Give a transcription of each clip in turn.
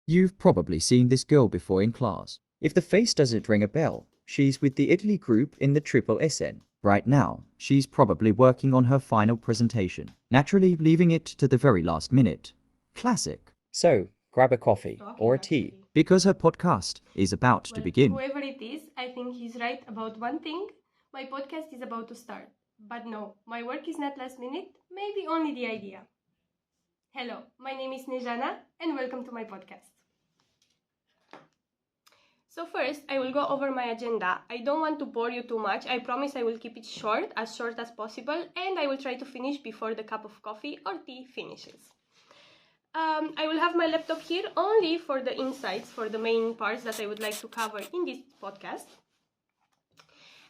You've probably seen this girl before in class. If the face doesn't ring a bell, she's with the Italy group in the Triple SN. Right now, she's probably working on her final presentation, naturally leaving it to the very last minute. Classic. So, grab a coffee or a tea, because her podcast is about to begin. Whoever it is, I think he's right about one thing. My podcast is about to start. But no, my work is not last minute, maybe only the idea. Hello, my name is Nejana, and welcome to my podcast. So first, I will go over my agenda. I don't want to bore you too much. I promise I will keep it short as possible, and I will try to finish before the cup of coffee or tea finishes. I will have my laptop here only for the insights, for the main parts that I would like to cover in this podcast.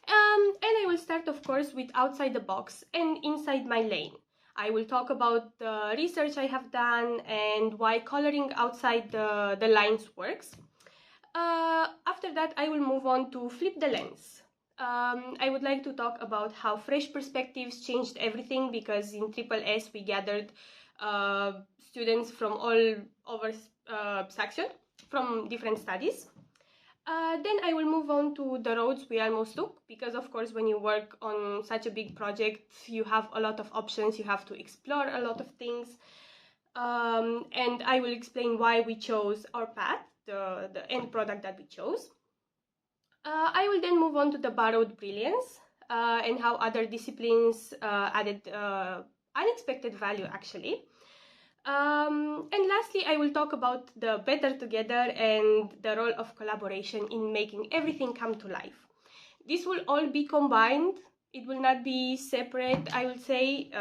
And I will start, of course, with outside the box and inside my lane. I will talk about the research I have done and why coloring outside the lines works. After that, I will move on to flip the lens. I would like to talk about how fresh perspectives changed everything, because in Triple S we gathered students from all over section, from different studies. Then I will move on to the roads we almost took, because of course when you work on such a big project you have a lot of options, you have to explore a lot of things, and I will explain why we chose our path, the end product that we chose. I will then move on to the borrowed brilliance and how other disciplines added unexpected value actually. And lastly, I will talk about the better together and the role of collaboration in making everything come to life. This will all be combined. It will not be separate, I will say.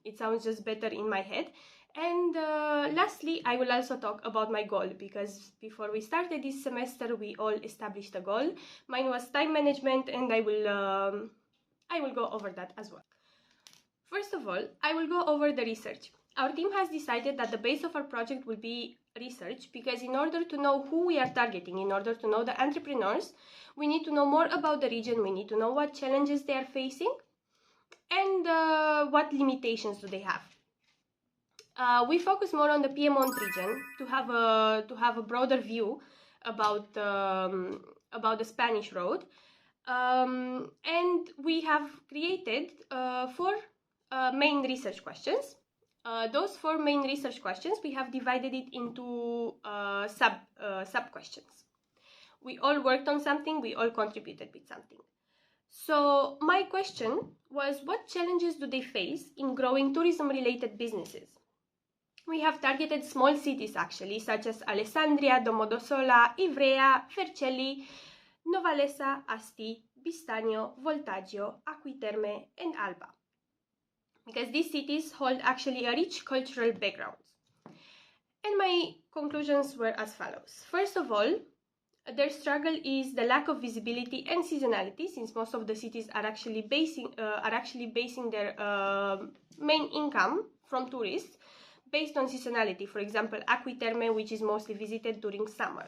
It sounds just better in my head. And lastly, I will also talk about my goal, because before we started this semester, we all established a goal. Mine was time management, and I will go over that as well. First of all, I will go over the research. Our team has decided that the base of our project will be research, because in order to know who we are targeting, in order to know the entrepreneurs, we need to know more about the region, we need to know what challenges they are facing, and what limitations do they have. We focus more on the Piedmont region to have a broader view about the Spanish road, and we have created 4 main research questions. Those 4 main research questions, we have divided it into sub questions. We all worked on something, we all contributed with something. So my question was, what challenges do they face in growing tourism-related businesses? We have targeted small cities actually, such as Alessandria, Domodossola, Ivrea, Vercelli, Novalesa, Asti, Bistagno, Voltaggio, Acquiterme, and Alba, because these cities hold actually a rich cultural background. And my conclusions were as follows. First of all, their struggle is the lack of visibility and seasonality, since most of the cities are actually basing their main income from tourists based on seasonality. For example, Acquiterme, which is mostly visited during summer.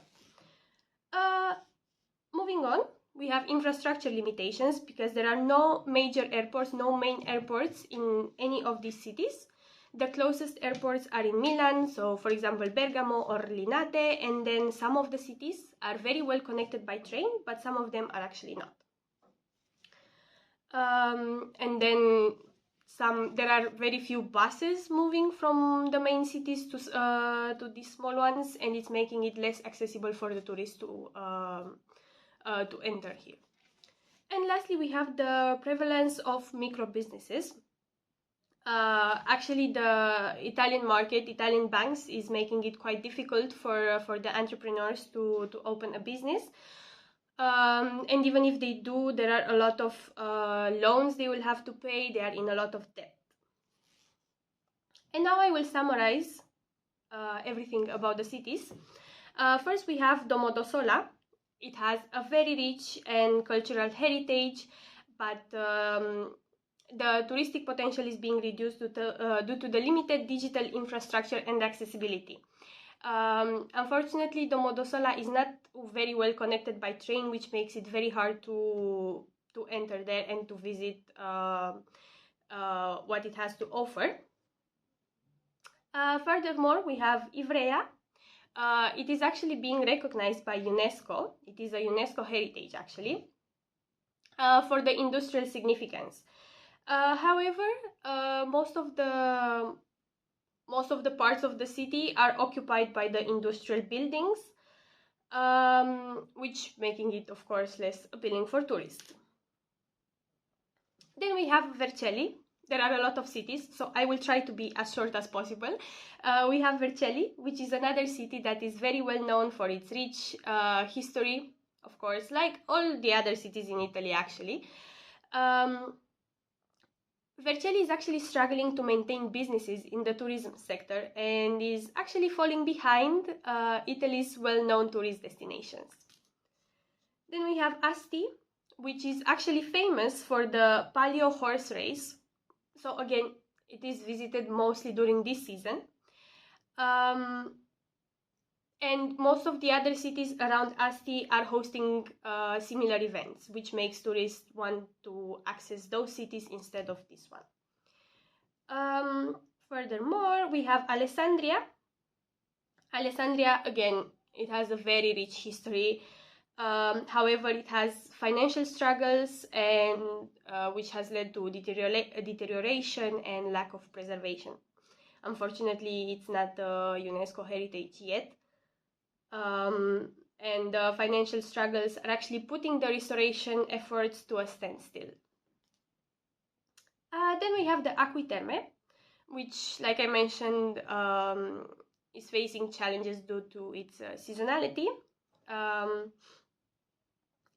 Moving on, we have infrastructure limitations, because there are no major airports, no main airports in any of these cities. The closest airports are in Milan, so for example Bergamo or Linate, and then some of the cities are very well connected by train, but some of them are actually not. And then there are very few buses moving from the main cities to these small ones, and it's making it less accessible for the tourists to enter here. And lastly, we have the prevalence of micro businesses. Actually, the Italian market, Italian banks, is making it quite difficult for the entrepreneurs to open a business. And even if they do, there are a lot of loans they will have to pay. They are in a lot of debt. And now I will summarize everything about the cities. First, we have Domodossola. It has a very rich and cultural heritage, but the touristic potential is being reduced due to the limited digital infrastructure and accessibility. Unfortunately, Domodossola is not very well connected by train, which makes it very hard to enter there and to visit what it has to offer. Furthermore, we have Ivrea. It is actually being recognized by UNESCO. It is a UNESCO heritage actually, for the industrial significance. However, most of the parts of the city are occupied by the industrial buildings, which making it, of course, less appealing for tourists. Then we have Vercelli. There are a lot of cities, so I will try to be as short as possible. We have Vercelli, which is another city that is very well known for its rich history, of course, like all the other cities in Italy, actually. Vercelli is actually struggling to maintain businesses in the tourism sector and is actually falling behind Italy's well-known tourist destinations. Then we have Asti, which is actually famous for the Palio horse race. So again, it is visited mostly during this season. And most of the other cities around Asti are hosting similar events, which makes tourists want to access those cities instead of this one. Furthermore, we have Alessandria. Alessandria, again, it has a very rich history. However, it has financial struggles, and which has led to deterioration and lack of preservation. Unfortunately, it's not a UNESCO heritage yet. And the financial struggles are actually putting the restoration efforts to a standstill. Then we have the Acqui Terme, which, like I mentioned, is facing challenges due to its seasonality.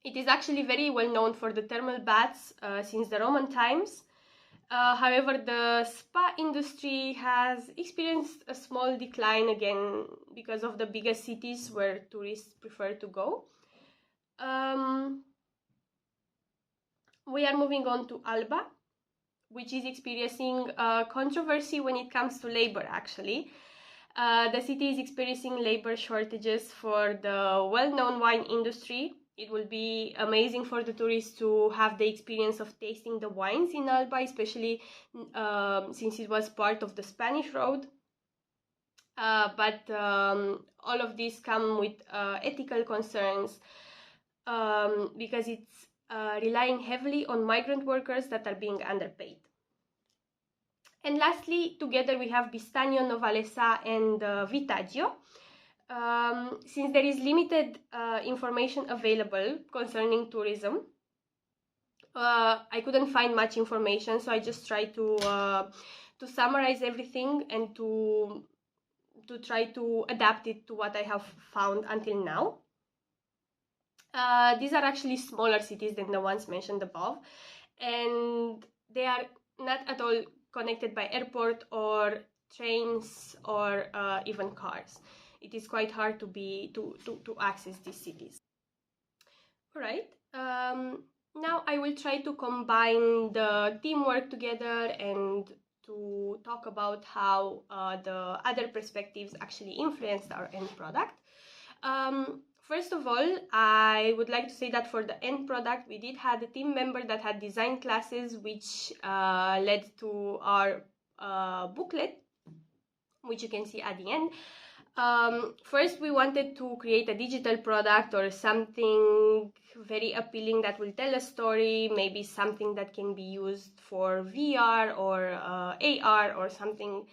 It is actually very well known for the thermal baths since the Roman times. However, the spa industry has experienced a small decline again because of the bigger cities where tourists prefer to go. We are moving on to Alba, which is experiencing controversy when it comes to labor, actually. The city is experiencing labor shortages for the well-known wine industry. It will be amazing for the tourists to have the experience of tasting the wines in Alba, especially since it was part of the Spanish Road. But all of these come with ethical concerns because it's relying heavily on migrant workers that are being underpaid. And lastly, together we have Bistagno, Novalesa, and Vitaggio. Since there is limited information available concerning tourism, I couldn't find much information, so I just tried to summarize everything and to try to adapt it to what I have found until now. These are actually smaller cities than the ones mentioned above, and they are not at all connected by airport or trains or even cars. It is quite hard to access these cities. All right. Now I will try to combine the teamwork together and to talk about how the other perspectives actually influenced our end product. First of all, I would like to say that for the end product, we did have a team member that had design classes, which led to our booklet, which you can see at the end. First, we wanted to create a digital product or something very appealing that will tell a story, maybe something that can be used for VR or AR or something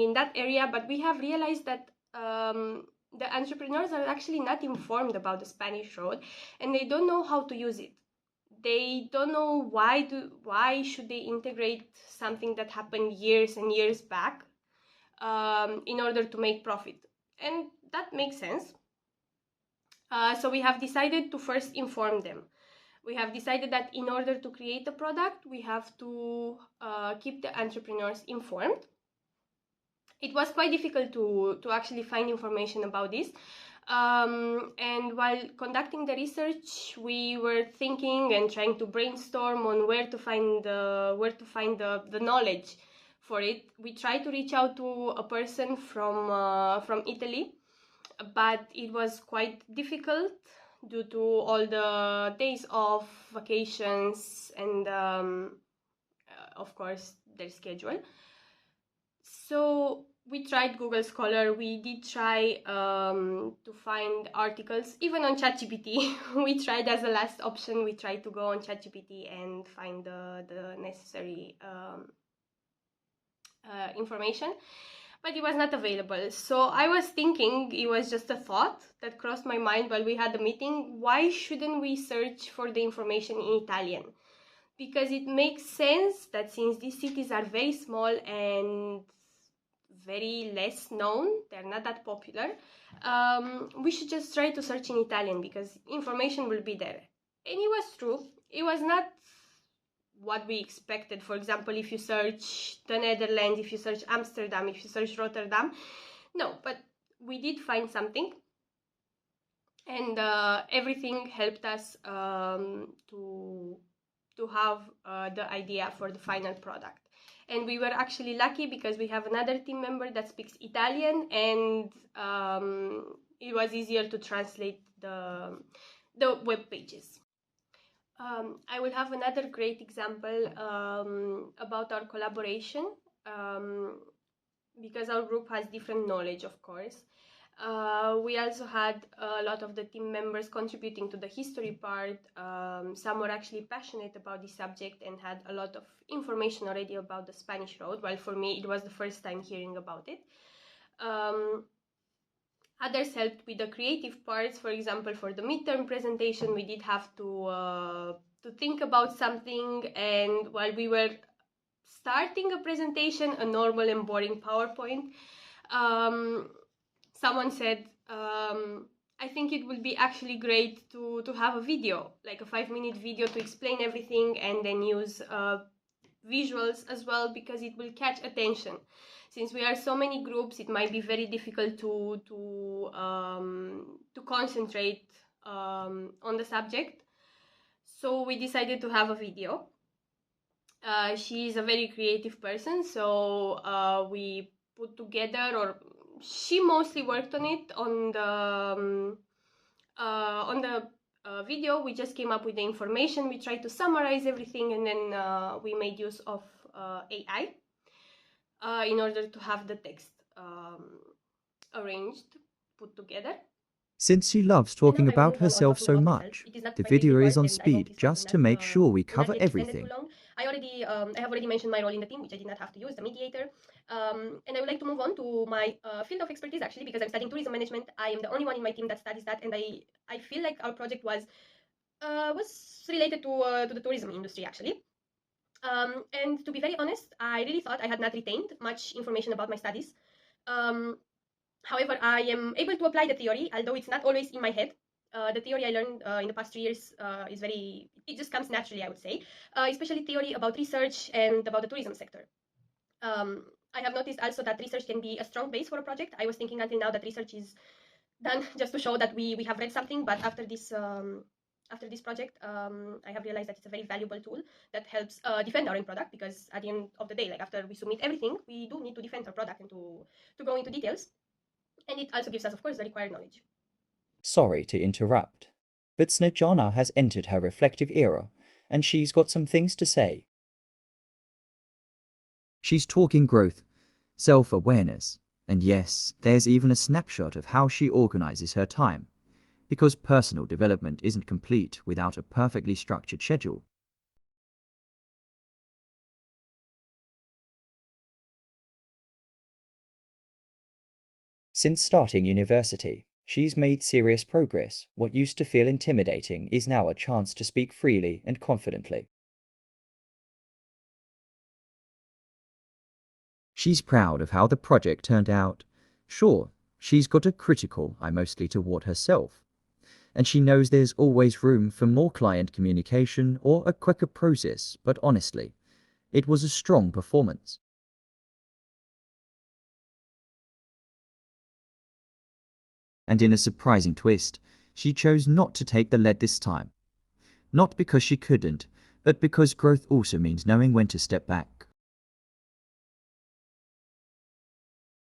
in that area. But we have realized that the entrepreneurs are actually not informed about the Spanish Road, and they don't know how to use it. They don't know why should they integrate something that happened years and years back in order to make profit, and that makes sense. So we have decided to first inform them. We have decided that in order to create a product, we have to keep the entrepreneurs informed. It was quite difficult to actually find information about this. And while conducting the research, we were thinking and trying to brainstorm on where to find the knowledge for it. We tried to reach out to a person from Italy, but it was quite difficult due to all the days off, vacations, and of course their schedule. So we tried Google Scholar. We did try to find articles, even on ChatGPT. We tried as a last option. We tried to go on ChatGPT and find the necessary information, but it was not available. So I was thinking, it was just a thought that crossed my mind while we had the meeting. Why shouldn't we search for the information in Italian? Because it makes sense that since these cities are very small and very less known, they're not that popular, we should just try to search in Italian because information will be there. And it was true. It was not what we expected. For example, if you search the Netherlands, if you search Amsterdam, if you search Rotterdam, no, but we did find something, and everything helped us to have the idea for the final product. And we were actually lucky because we have another team member that speaks Italian, and it was easier to translate the web pages. I will have another great example about our collaboration, because our group has different knowledge, of course. We also had a lot of the team members contributing to the history part. Some were actually passionate about this subject and had a lot of information already about the Spanish Road, while for me it was the first time hearing about it. Others helped with the creative parts. For example, for the midterm presentation, we did have to think about something, and while we were starting a presentation, a normal and boring PowerPoint, someone said, I think it would be actually great to have a video, like a 5-minute video to explain everything, and then use visuals as well, because it will catch attention. Since we are so many groups, it might be very difficult to concentrate on the subject. So we decided to have a video. She is a very creative person, so we put together, or she mostly worked on it, on the video. We just came up with the information. We tried to summarize everything, and then we made use of AI in order to have the text arranged, put together. Since she loves talking about herself so much, the video is on speed just to make sure we cover everything. I have already mentioned my role in the team, which I did not have to use, the mediator. And I would like to move on to my field of expertise, actually, because I'm studying tourism management. I am the only one in my team that studies that, and I feel like our project was related to the tourism industry, actually. And to be very honest, I really thought I had not retained much information about my studies. However, I am able to apply the theory, although it's not always in my head. The theory I learned in the past 3 years it just comes naturally, I would say, especially theory about research and about the tourism sector. I have noticed also that research can be a strong base for a project. I was thinking until now that research is done just to show that we have read something, but after this project, I have realized that it's a very valuable tool that helps defend our own product, because at the end of the day, like after we submit everything, we do need to defend our product and to go into details. And it also gives us, of course, the required knowledge. Sorry to interrupt, but Snejana has entered her reflective era, and she's got some things to say. She's talking growth, self-awareness, and yes, there's even a snapshot of how she organizes her time, because personal development isn't complete without a perfectly structured schedule. Since starting university, she's made serious progress. What used to feel intimidating is now a chance to speak freely and confidently. She's proud of how the project turned out. Sure, she's got a critical eye mostly toward herself, and she knows there's always room for more client communication or a quicker process, but honestly, it was a strong performance. And in a surprising twist, she chose not to take the lead this time. Not because she couldn't, but because growth also means knowing when to step back.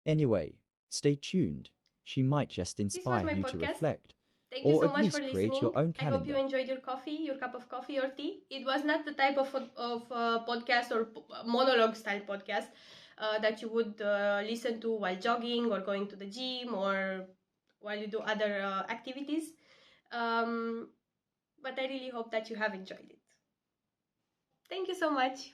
Anyway, stay tuned. She might just inspire you to reflect. Thank you or so at much least for create listening. your own I hope you calendar. enjoyed your coffee, your cup of coffee or tea. It was not the type of podcast or monologue style podcast. that you would listen to while jogging or going to the gym or while you do other activities. But I really hope that you have enjoyed it. Thank you so much.